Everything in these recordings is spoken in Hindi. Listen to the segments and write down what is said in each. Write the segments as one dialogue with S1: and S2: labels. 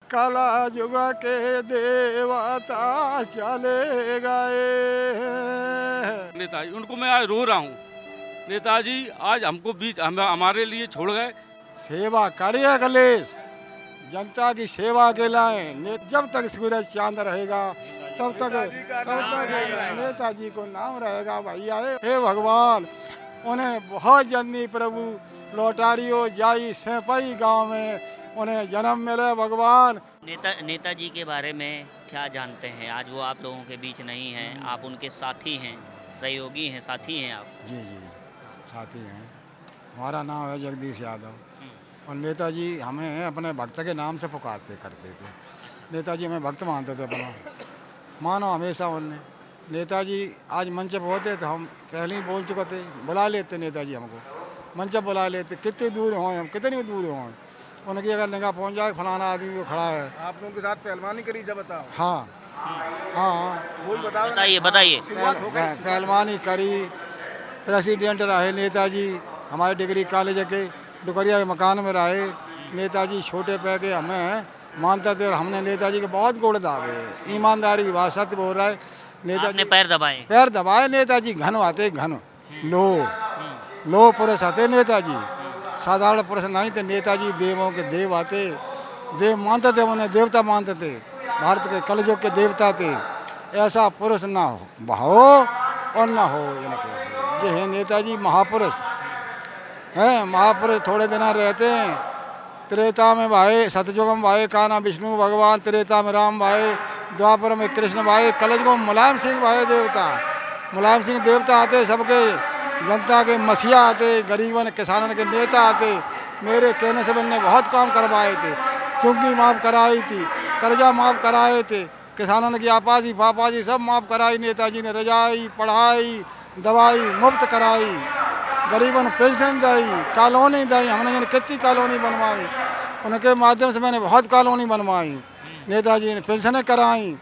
S1: कला युग के देवता चले गए।
S2: नेताजी उनको मैं आज रो रहा हूँ। नेताजी आज हमको बीच हमारे लिए छोड़ गए।
S1: सेवा करिए अखिलेश, जनता की सेवा के लाए। जब तक सूरज चांद रहेगा तब तक नेताजी को नाम रहेगा भैया। हे भगवान, उन्हें बहुत जल्दी प्रभु लौटारियो जाई सेपई गांव में उन्हें जन्म मिले भगवान।
S3: नेताजी के बारे में क्या जानते हैं? आज वो आप लोगों के बीच नहीं हैं, आप उनके साथी हैं, सहयोगी हैं, साथी हैं आप।
S1: जी जी साथी हैं। हमारा नाम है जगदीश यादव और नेताजी हमें अपने भक्त के नाम से पुकारते करते थे। नेताजी हमें भक्त मानते थे अपना, मानो हमेशा उनने। नेताजी आज मंच पर होते तो हम पहले ही बोल चुके थे, बुला लेते नेताजी हमको, मंच पर बुला लेते। कितनी दूर हों हम, कितनी दूर हों, उनकी अगर निगाह पहुंच जाए फलाना आदमी वो खड़ा है।
S4: आप लोगों के साथ पहलवानी करी जब बताओ।
S1: हाँ हाँ
S4: वही बताओ।
S3: बताइए।
S1: पहलवानी करी, प्रेसिडेंट रहे नेताजी हमारे डिग्री कॉलेज के दुकरिया के मकान में रहे। नेताजी छोटे पैके हमें मानते थे और हमने नेताजी के बहुत गुण दावे। ईमानदारी की बात सत्य बोल रहा है।
S3: आपने पैर
S1: दबाए नेताजी घन आते, घन लो पुरुष आते नेताजी, साधारण पुरुष नहीं थे नेताजी। देवों के देव आते, देव मानते थे, उन्हें देवता मानते थे, भारत के कलयुग के देवता थे। ऐसा पुरुष ना हो और ना हो इनके। ये है नेताजी महापुरुष हैं। महापुरुष थोड़े दिन रहते हैं। त्रेता में भाई, सतयुग में भाई कान्हा विष्णु भगवान, त्रेता में राम भाई, द्वापर में कृष्ण भाई, कलयुग में मुलायम सिंह भाई देवता। मुलायम सिंह देवता आते, सबके जनता के मसीहा आते, गरीबन किसानन के नेता आते। मेरे कहने से मैंने बहुत काम करवाए थे, चुंगी माफ़ कराई थी, कर्जा माफ़ कराए थे, किसानन की आपासी फापासी सब माफ़ कराई। नेताजी ने रजाई, पढ़ाई, दवाई मुफ्त कराई, गरीबन पेंशन दी, कॉलोनी दी। हमने कितनी कॉलोनी बनवाई, उनके माध्यम से मैंने बहुत कॉलोनी बनवाई। नेताजी ने पेंशनें कराई,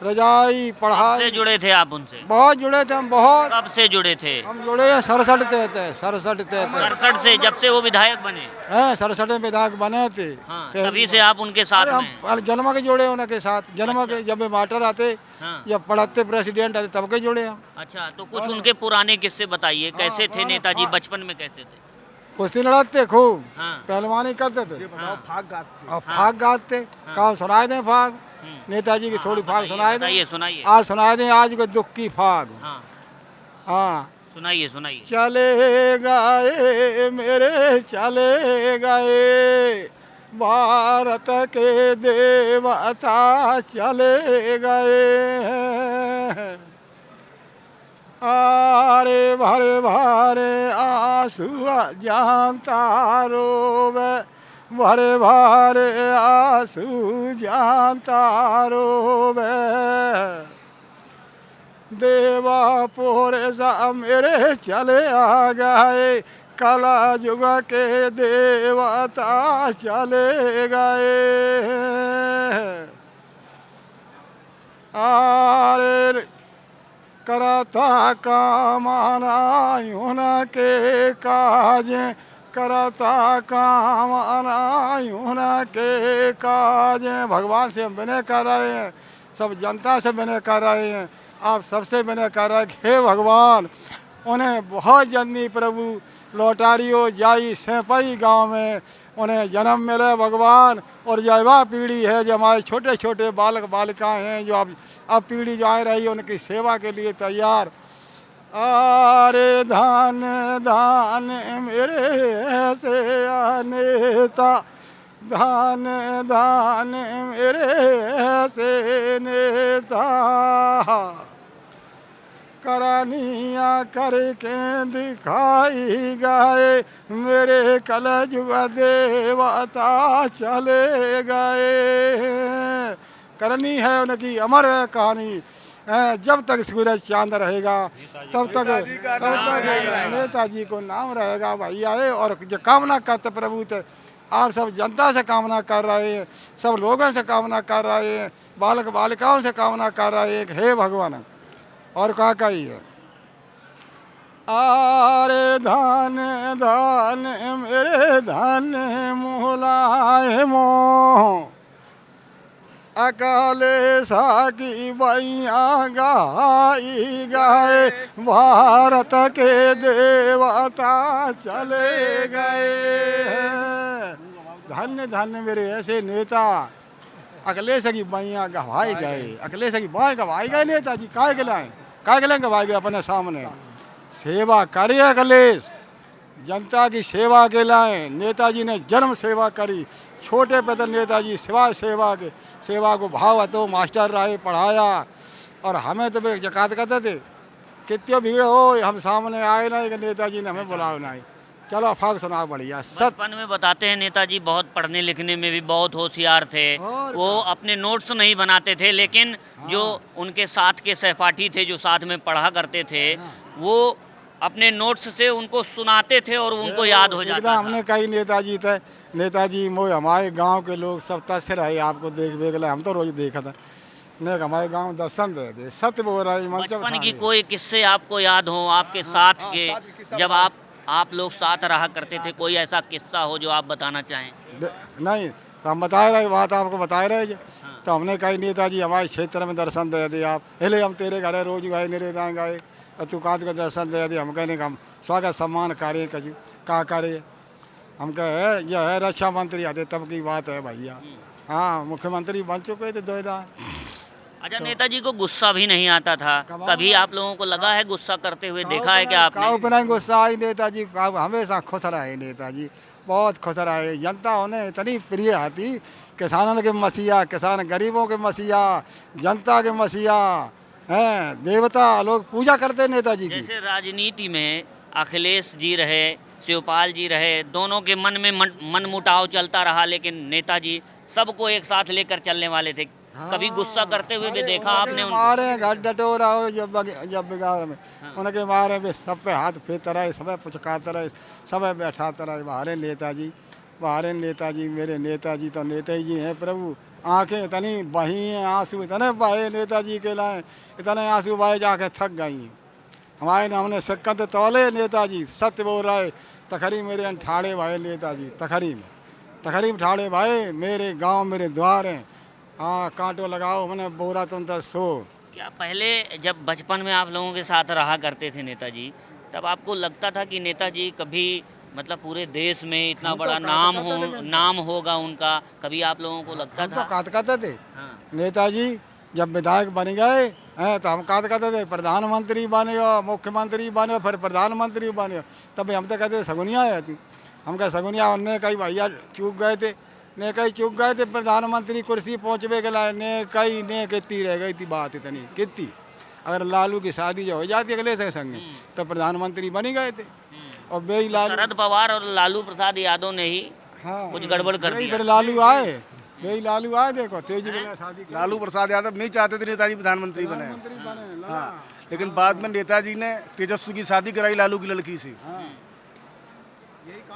S1: रजाई, पढ़ाई।
S3: से जुड़े थे आप उनसे?
S1: बहुत जुड़े थे हम, बहुत।
S3: कब से जुड़े थे?
S1: हम जुड़े हैं 67 थे
S3: 67 से, जब से वो विधायक बने
S1: हैं। 67 में विधायक बने थे।
S3: हाँ, तभी से आप उनके साथ में हैं।
S1: हम जन्म के जुड़े उनके साथ। जन्म के जब मास्टर आते,
S3: हाँ।
S1: जब पढ़ाते प्रेसिडेंट आते तब के जुड़े हम।
S3: अच्छा, तो कुछ उनके पुराने किस्से बताइए, कैसे थे नेताजी बचपन में, कैसे थे?
S1: कुश्ती लड़ाते खूब,
S3: हाँ।
S1: पहलवानी करते थे
S4: फाग गाते।
S1: और फाग गाते। कहा सुनाए दें फाग? नेताजी की थोड़ी फाग सुनाए दें।
S3: सुनाइए।
S1: आज सुनाए दें, आज को दुख की फाग।
S3: हाँ,
S1: हाँ
S3: सुनाइए।
S1: चले गए मेरे चले गए, भारत के देवता चले गए। अरे भरे भरे आंसू जानता रोवे, भरे भरे आंसू जानता रोवे। देवापुर सा मेरे चले आ गए, कला युग के देवता चले गए। अरे करता कामना उनके काज, करता कामना उनके काज। भगवान से हम विनय कर रहे हैं, सब जनता से विनय कर रहे हैं, आप सबसे विनय कर रहे हैं। हे भगवान, उन्हें बहुत जल्दी प्रभु लौटारियो जाई सेपई गांव में उन्हें जन्म मिले भगवान। और युवा पीढ़ी है जो हमारे छोटे छोटे बालक बालिकाएं हैं, जो अब पीढ़ी जो आ रही है उनकी सेवा के लिए तैयार। अरे धान धान मेरे ऐसे नेता, धान धान मेरे ऐसे नेता। करनिया करके दिखाई गए, मेरे कलयुग देवता चले गए। करनी है उनकी अमर कहानी, जब तक सूरज चांद रहेगा तब तक नेताजी को नाम रहेगा भैया। और जो कामना करते प्रभु थे, आप सब जनता से कामना कर रहे हैं, सब लोगों से कामना कर रहे हैं, बालक बालिकाओं से कामना कर रहे हैं। हे भगवान, और कहा कही है। अरे धन धन मेरे धन मुलायमो, अकाले साकी बैया गाई गाए, भारत के देवता चले गए। धन्य धन्य मेरे ऐसे नेता, अखिलेश की बैया गवाई गए, अखिलेश की बाएँ गवाई गए नेताजी। काय के लाए गवाई गए अपने सामने। सेवा करे अखिलेश, जनता की सेवा के लाए। नेताजी ने जन्म सेवा करी, छोटे पैदल नेताजी सेवा को भाव तो मास्टर रहे, पढ़ाया। और हमें तो वे जकात करते थे, कितनी भीड़ हो हम सामने आए नहीं कि नेताजी ने हमें बुलाओ नहीं। चलो अफाक सुनाओ बढ़िया सत।
S3: बचपन में बताते हैं नेताजी बहुत पढ़ने लिखने में भी बहुत होशियार थे।
S1: और
S3: वो अपने नोट्स नहीं बनाते थे, लेकिन जो उनके साथ के सहपाठी थे जो साथ में पढ़ा करते थे, वो अपने नोट्स से उनको सुनाते थे और उनको याद हो जाता
S1: एकदम
S3: था।
S1: हमने कई नेताजी थे, नेताजी मोह हमारे गांव के लोग सब तस्से रहे आपको देख ले, हम तो रोज देखा था। ने हमारे गांव दर्शन दे दे, सत्य बोल रहा है।
S3: बचपन की कोई किस्से आपको याद हो आपके साथ के, जब आप लोग साथ रहा करते थे, कोई ऐसा किस्सा हो जो आप बताना चाहें?
S1: नहीं तो हम बता रहे बात आपको बता रहे जो। तो हमने कही नेताजी हमारे क्षेत्र में दर्शन दे दे आप, पहले हम तेरे घर रोज गए मेरे गाँव गए और तू कांत का दर्शन दे दे। हम कहने का हम स्वागत सम्मान कार्य कजू का करे। हम कहे यह है रक्षा मंत्री आते तब की बात है भैया। हाँ मुख्यमंत्री बन चुके थे 2000।
S3: अच्छा, नेताजी को गुस्सा भी नहीं आता था? कभी आप लोगों को लगा है गुस्सा करते हुए, देखा है क्या आपने?
S1: काऊ पे नहीं गुस्सा आई नेताजी, काऊ हमेशा खुश रहे नेताजी, बहुत खुश रहे। जनता उन्हें इतनी प्रिय आती, किसानों के मसीहा, किसान गरीबों के मसीहा, जनता के मसीहा हैं, देवता लोग पूजा करते नेताजी की।
S3: जैसे राजनीति में अखिलेश जी रहे, शिवपाल जी रहे, दोनों के मन में मनमुटाव चलता रहा, लेकिन नेताजी सबको एक साथ लेकर चलने वाले थे। कभी गुस्सा करते हुए भी देखा आपने उनको?
S1: मारे घर डटोरा हो जब बिगाड़ में उनके मारे भी सब पे हाथ फेरता रहे, सब पुचकाता रहे, सब बैठाता रहे। बाहरे नेताजी मेरे नेताजी तो नेता जी हैं प्रभु। आंखें इतनी बही हैं, आंसू इतने बहे नेताजी के लाए, इतने आंसू बहे जाके थक गई हैं हमारे। हमने सिक्कत तोले नेताजी, सत्य बोल रहे। तखरी मेरे ठाड़े भाई नेताजी, तखरी में ठाड़े भाई, मेरे गांव मेरे द्वार हैं। हाँ कांटो लगाओ मैंने बोरा तुम तो सो।
S3: क्या पहले जब बचपन में आप लोगों के साथ रहा करते थे नेताजी, तब आपको लगता था कि नेताजी कभी मतलब पूरे देश में इतना बड़ा नाम होगा उनका? कभी आप लोगों को लगता
S1: हम तो
S3: था?
S1: कात करते थे
S3: हाँ।
S1: नेताजी जब विधायक बन गए हैं तो हम कात करते थे, प्रधानमंत्री बने हो, मुख्यमंत्री बने हो, फिर प्रधानमंत्री बने हो, तब हम तो कहते सगुनिया है थी। हम कह सगुनिया उनने कई भैया चूक गए थे, प्रधानमंत्री कुर्सी पहुँचवे के लाए ने कितनी रह गई थी बात, इतनी कितनी। अगर लालू की शादी जो हो जाती अगले से संग तो प्रधानमंत्री बन ही गए थे। और बेई लालू
S3: शरद पवार और लालू प्रसाद यादव ने ही कुछ गड़बड़ कर दिया।
S1: फिर लालू आए, देखो तेजी के शादी
S4: लालू प्रसाद यादव नहीं चाहते थे नेताजी प्रधानमंत्री बने। हाँ, लेकिन बाद में नेताजी ने तेजस्वी की शादी कराई लालू की लड़की से।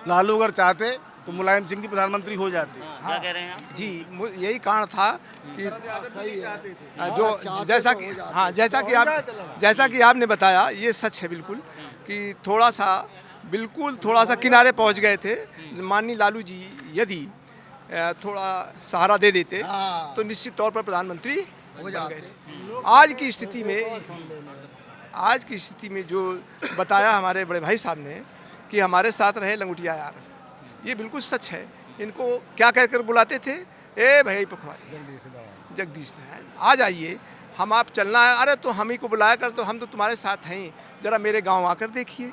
S4: लालू अगर चाहते तो मुलायम सिंह जी प्रधानमंत्री हो जाते।
S3: क्या कह रहे हैं आप?
S5: जी, यही कारण था कि जो जैसा कि आपने बताया, ये सच है बिल्कुल कि थोड़ा सा किनारे पहुंच गए थे। माननीय लालू जी यदि थोड़ा सहारा दे देते तो निश्चित तौर पर प्रधानमंत्री बन गए थे। आज की स्थिति में जो बताया हमारे बड़े भाई साहब ने कि हमारे साथ रहे लंगोटिया यार, ये बिल्कुल सच है। इनको क्या कहकर बुलाते थे? ए भाई पखवारी, जगदीश नारायण आ जाइए, हम आप चलना है। अरे तो हम ही को बुलाया कर, तो हम तो तुम्हारे साथ हैं, जरा मेरे गांव आकर देखिए।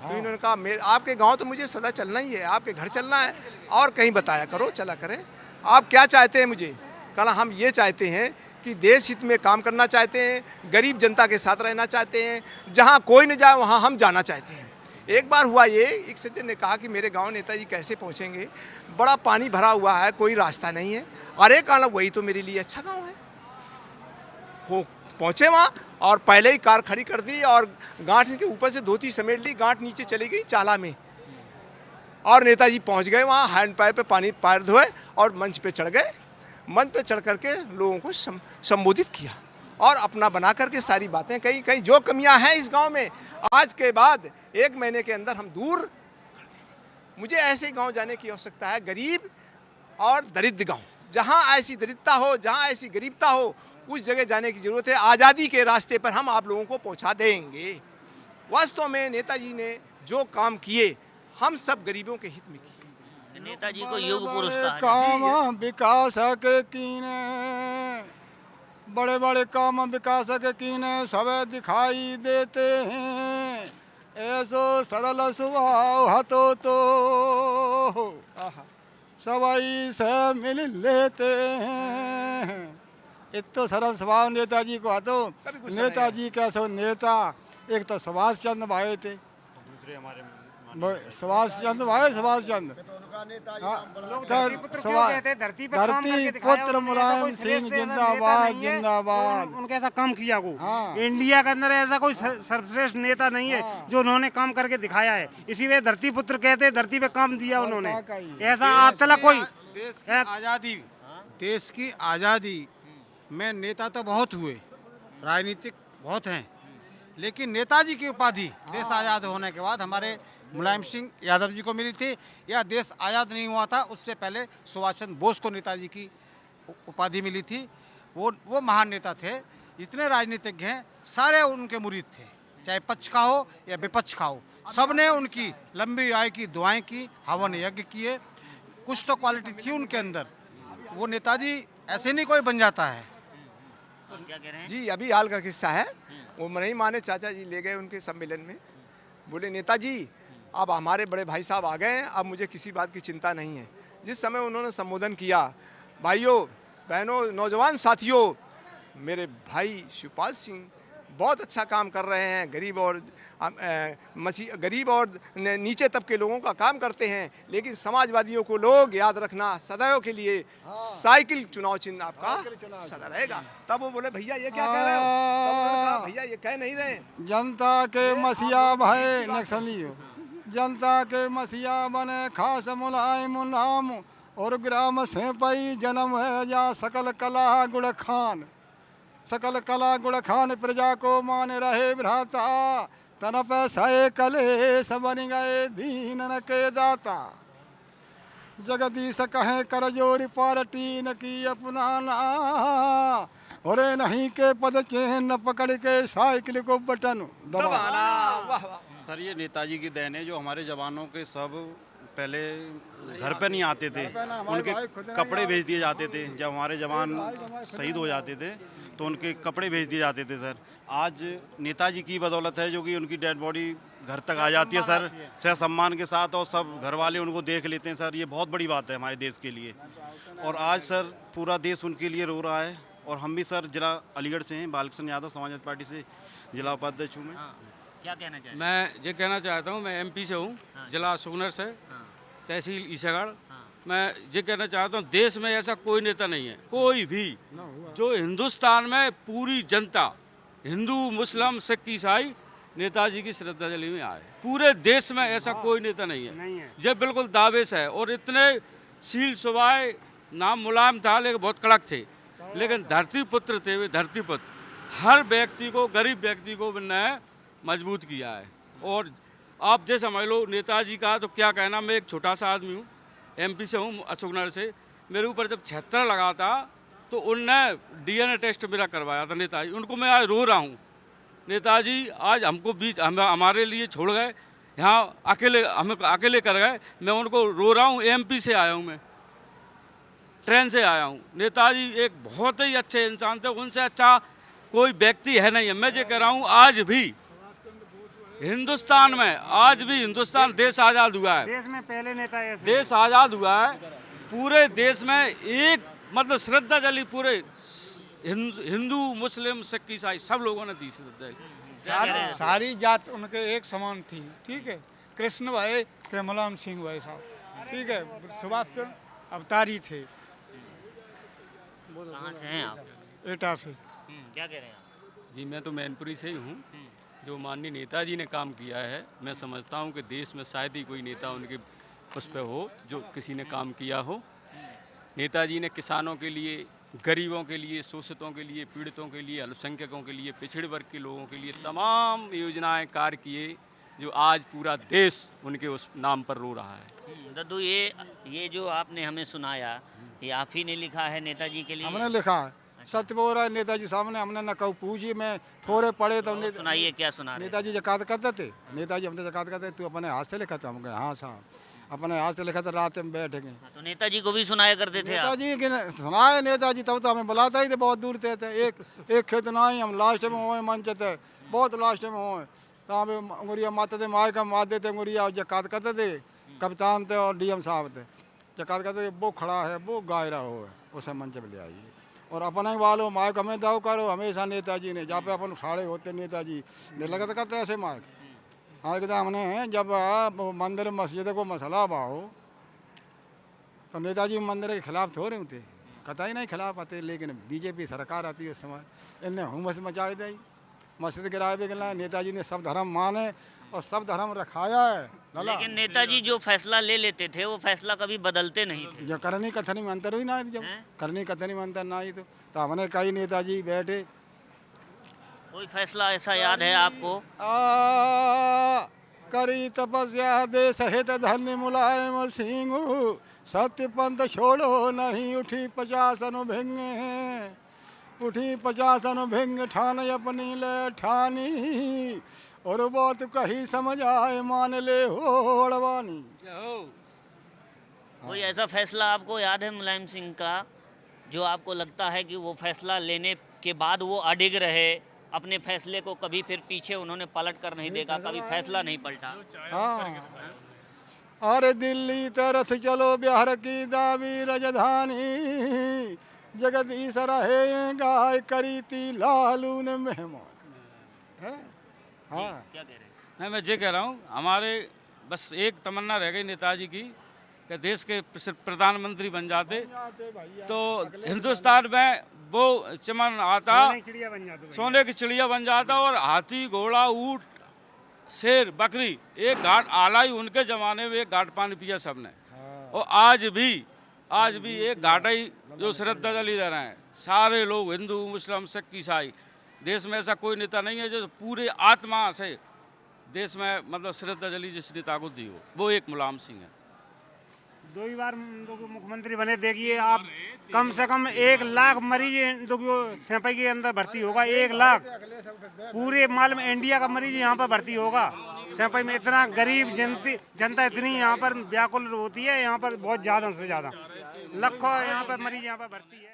S5: तो इन्होंने कहा आपके गांव तो मुझे सदा चलना ही है, आपके घर चलना है, और कहीं बताया करो, चला करें। आप क्या चाहते हैं मुझे? कहा हम ये चाहते हैं कि देश हित में काम करना चाहते हैं, गरीब जनता के साथ रहना चाहते हैं, जहाँ कोई न जाए वहाँ हम जाना चाहते हैं। एक बार हुआ ये, एक सज्जन ने कहा कि मेरे गांव नेताजी कैसे पहुंचेंगे, बड़ा पानी भरा हुआ है, कोई रास्ता नहीं है। अरे कहा वही तो मेरे लिए अच्छा गांव है। वो पहुंचे वहाँ और पहले ही कार खड़ी कर दी और गांठ के ऊपर से धोती समेट ली, गांठ नीचे चली गई चाला में, और नेताजी पहुंच गए वहाँ। हैंड पाइप पे पानी पैर धोए और मंच पे चढ़ गए। मंच पे चढ़ करके लोगों को संबोधित किया और अपना बना करके सारी बातें कहीं जो कमियां हैं इस गांव में, आज के बाद 1 महीने के अंदर हम दूर कर देंगे। मुझे ऐसे गांव जाने की आवश्यकता है, गरीब और दरिद्र गांव, जहाँ ऐसी दरिद्रता हो, जहाँ ऐसी गरीबता हो, उस जगह जाने की ज़रूरत है। आज़ादी के रास्ते पर हम आप लोगों को पहुँचा देंगे। वास्तव में नेताजी ने जो काम किए, हम सब गरीबों के हित में किए।
S3: नेताजी को युग पुरुष कहा जाता
S1: काम विकास के कीने, बड़े बड़े काम विकास के कीने सब दिखाई देते हैं, ऐसो सरल स्वभाव हतो तो सवाई से मिल लेते हैं। इतना सरल स्वभाव नेताजी को हतो। नेताजी कैसे नेता, एक तो सुभाष चंद्र भाई थे, सुभाष चंद्र भाई, सुभाष चंद्र धरती पुत्र मुलायम सिंह जिंदाबाद जिंदाबाद।
S6: उनके ऐसा काम किया को
S1: हाँ।
S6: इंडिया के अंदर ऐसा कोई सर्वश्रेष्ठ नेता नहीं है जो उन्होंने काम करके दिखाया है, इसी वे धरती पुत्र कहते हैं, धरती पे काम दिया उन्होंने। ऐसा आज तक कोई
S7: देश की आज़ादी, देश की आज़ादी में नेता तो बहुत हुए, राजनीतिक बहुत हैं, लेकिन नेताजी की उपाधि देश आज़ाद होने के बाद हमारे मुलायम सिंह यादव जी को मिली थी, या देश आज़ाद नहीं हुआ था उससे पहले सुभाष चंद्र बोस को नेताजी की उपाधि मिली थी। वो महान नेता थे। जितने राजनीतिज्ञ हैं सारे उनके मुरीद थे, चाहे पक्ष का हो या विपक्ष का हो, सब ने उनकी लंबी आयु की दुआएं की, हवन यज्ञ किए। कुछ तो क्वालिटी थी उनके अंदर। वो नेताजी ऐसे नहीं कोई बन जाता है।
S3: क्या कह रहे हैं?
S5: जी, अभी हाल का किस्सा है। वो नहीं माने, चाचा जी ले गए उनके सम्मेलन में, बोले नेताजी अब हमारे बड़े भाई साहब आ गए हैं, अब मुझे किसी बात की चिंता नहीं है। जिस समय उन्होंने संबोधन किया, भाइयों बहनों नौजवान साथियों, मेरे भाई शिवपाल सिंह बहुत अच्छा काम कर रहे हैं, गरीब और नीचे तबके लोगों का काम करते हैं, लेकिन समाजवादियों को लोग याद रखना सदैव के लिए साइकिल चुनाव चिन्ह आपका सदा रहेगा। तब वो बोले भैया ये क्या कह रहे हो? तब उन्होंने कहा, भैया ये कह नहीं रहे।
S1: जनता के मसीहा भय नक्सलियो, जनता के मसीहा बने खास मुलायम नाम, और ग्राम से पई जन्म है जा सकल कला गुण खान, सकल कला गुण खान प्रजा को मान रहे भ्राता, तन पैसा कलेश बन गए दीन न के दाता, जगदीश कहें कर जोरी पार्टी न की अपनाना, और नहीं के पद चेन न पकड़ के साइकिल को बटन दबाना।
S8: सर ये नेताजी की देन है, जो हमारे जवानों के सब पहले घर पे नहीं आते थे, उनके कपड़े भेज दिए जाते थे। जब हमारे जवान शहीद हो जाते थे तो उनके कपड़े भेज दिए जाते थे। सर आज नेताजी की बदौलत है जो कि उनकी डेड बॉडी घर तक आ जाती है सर, सह सम्मान के साथ, और सब घर वाले उनको देख लेते हैं। सर ये बहुत बड़ी बात है हमारे देश के लिए, और आज सर पूरा देश उनके लिए रो रहा है। और हम भी सर जिला अलीगढ़ से हैं, बालकृष्ण यादव समाजवादी पार्टी से जिला उपाध्यक्ष हूँ मैं।
S3: क्या कहना चाहिए?
S2: मैं ये कहना चाहता हूँ, मैं एमपी से हूँ, जिला अशोकनगर से, तहसील ईसागढ़। मैं ये कहना चाहता हूँ, देश में ऐसा कोई नेता नहीं है, कोई भी, जो हिंदुस्तान में पूरी जनता, हिंदू मुस्लिम सिख ईसाई, नेताजी की श्रद्धांजलि में आए। पूरे देश में ऐसा कोई नेता नहीं है। ये बिल्कुल दावे से है। और इतने शील स्वभाव, नाम मुलायम था लेकिन बहुत कड़क थे, लेकिन धरती पुत्र थे वे, धरती पुत्र। हर व्यक्ति को, गरीब व्यक्ति को उन्होंने मजबूत किया है। और आप जैसे समझ लो नेताजी का तो क्या कहना, मैं एक छोटा सा आदमी हूँ, एमपी से हूँ, अशोकनगर से। मेरे ऊपर जब 76 लगा था तो उनने DNA टेस्ट मेरा करवाया था नेताजी। उनको मैं आज रो रहा हूँ। नेताजी आज हमको बीच हमारे लिए छोड़ गए, यहाँ अकेले हमें अकेले कर गए। मैं उनको रो रहा हूँ। एमपी से आया हूँ, मैं ट्रेन से आया हूँ। नेताजी एक बहुत ही अच्छे इंसान थे, उनसे अच्छा कोई व्यक्ति है नहीं है। मैं ये कह रहा हूँ, आज भी हिंदुस्तान में, आज भी हिंदुस्तान देश आज़ाद हुआ है,
S6: देश में पहले नेता ऐसे
S2: देश आज़ाद हुआ है, पूरे देश में एक मतलब श्रद्धांजलि पूरे हिंदू मुस्लिम सिख ईसाई सब लोगों ने दी श्रद्धांजलि।
S1: सारी जात उनके एक समान थी, ठीक है। कृष्ण भाई के मुलायम सिंह भाई साहब, ठीक है। सुभाष चंद्र अवतारी थे।
S3: कहाँ से हैं आप?
S1: एटा से।
S3: क्या कह रहे हैं आप?
S9: जी मैं तो मैनपुरी से ही हूँ। जो माननीय नेताजी ने काम किया है, मैं समझता हूँ कि देश में शायद ही कोई नेता उनके उस पर हो जो किसी ने काम किया हो। नेताजी ने किसानों के लिए, गरीबों के लिए, शोषितों के लिए, पीड़ितों के लिए, अल्पसंख्यकों के लिए, पिछड़े वर्ग के लोगों के लिए तमाम योजनाएं कार्य किए, जो आज पूरा देश उनके उस नाम पर रो रहा है।
S3: दद्दू, ये जो आपने हमें सुनाया, ये आप ही ने लिखा है नेताजी के लिए?
S1: हमने लिखा है, सत्य बोल रहा है नेताजी सामने, हमने न कहूँ पूछी, मैं थोड़े पढ़े तो
S3: सुनाइए, क्या सुना रहे?
S1: नेताजी जकात करते थे, नेताजी हमसे जकात करते, तू अपने हाथ से लिखा था? हम कहे हाँ साहब, अपने हाथ से लिखा था, रात में बैठ गए।
S3: तो नेताजी को भी सुनाया करते थे आप?
S1: नेताजी के सुनाए नेताजी, तब तो हमें बुलाता ही थे, बहुत दूर थे, एक खेत ना ही हम लास्ट में हुए मंच थे, बहुत लास्ट में हुए, तो हमें अंगुरिया मारते थे, माए का मार देते अंगुरिया, जकात करते थे, कप्तान थे और डीएम साहब थे, जकात करते थे, वो खड़ा है, वो गा रहा हो, उसे मंच पर ले आइए, और अपने ही वालों माइक हमें दाव करो, हमेशा नेताजी ने, जहाँ पे अपन उठाड़े होते नेताजी ने लगत करते ऐसे माइक। हाँ कहता हमने जब मंदिर मस्जिद को मसला बाहो तो नेताजी मंदिर के खिलाफ थोड़े होते, कतई नहीं खिलाफ आते, लेकिन बीजेपी सरकार आती है उस समय, इनने हुमस मचाई दी, मस्जिद गिराए भी गला। नेताजी ने सब धर्म माने और सब धर्म रखाया है।
S3: लेकिन नेताजी जो फैसला ले लेते थे वो फैसला कभी बदलते नहीं थे।
S1: जब करनी कथनी में अंतर हुई ना, जब करनी कथनी में अंतर ना आई तो हमने कई नेताजी बैठे।
S3: कोई फैसला ऐसा याद है आपको?
S1: करी तपस्या देश हित धन्य मुलायम सिंह, सत्य पंथ छोड़ो नहीं, उठी 50 अनुभिंग, उठी 50 अनुभिंग, ठान अपनी ले ठानी, और बात कही समझ आए मान ले हो अड़वानी।
S3: कोई ऐसा फैसला आपको याद है मुलायम सिंह का जो आपको लगता है कि वो फैसला लेने के बाद वो अडिग रहे, अपने फैसले को कभी फिर पीछे उन्होंने पलट कर नहीं देखा, कभी फैसला नहीं पलटा?
S1: हाँ, अरे दिल्ली तरफ चलो बिहार की दावी राजधानी, जगदीश रहे गाय करी थी लालू ने मेहमान। हाँ
S3: क्या कह रहे हैं?
S2: नहीं, मैं ये कह रहा हूँ, हमारे बस एक तमन्ना रह गई नेताजी की कि देश के प्रधानमंत्री बन जाते तो हिंदुस्तान में वो चमन आता, सोने की चिड़िया बन जाता, और हाथी घोड़ा ऊँट शेर बकरी एक घाट आला ही उनके ज़माने में एक घाट पानी पिया सबने। और आज भी एक घाट ही जो श्रद्धांजलि दे रहे हैं सारे लोग, हिंदू मुस्लिम सिख ईसाई। देश में ऐसा कोई नेता नहीं है जो पूरे आत्मा से देश में मतलब श्रद्धांजलि जिस नेता को दी हो, वो एक मुलायम सिंह है।
S6: 2 ही बार मुख्यमंत्री बने, देखिए आप, कम से कम 1 लाख मरीज सैंपई के अंदर भर्ती होगा, 1 लाख पूरे माल में इंडिया का मरीज यहाँ पर भर्ती होगा। सैंपई में इतना गरीब जनता इतनी यहाँ पर व्याकुल होती है, यहाँ पर बहुत ज़्यादा से ज़्यादा लाखों यहाँ पर मरीज यहाँ पर भर्ती है।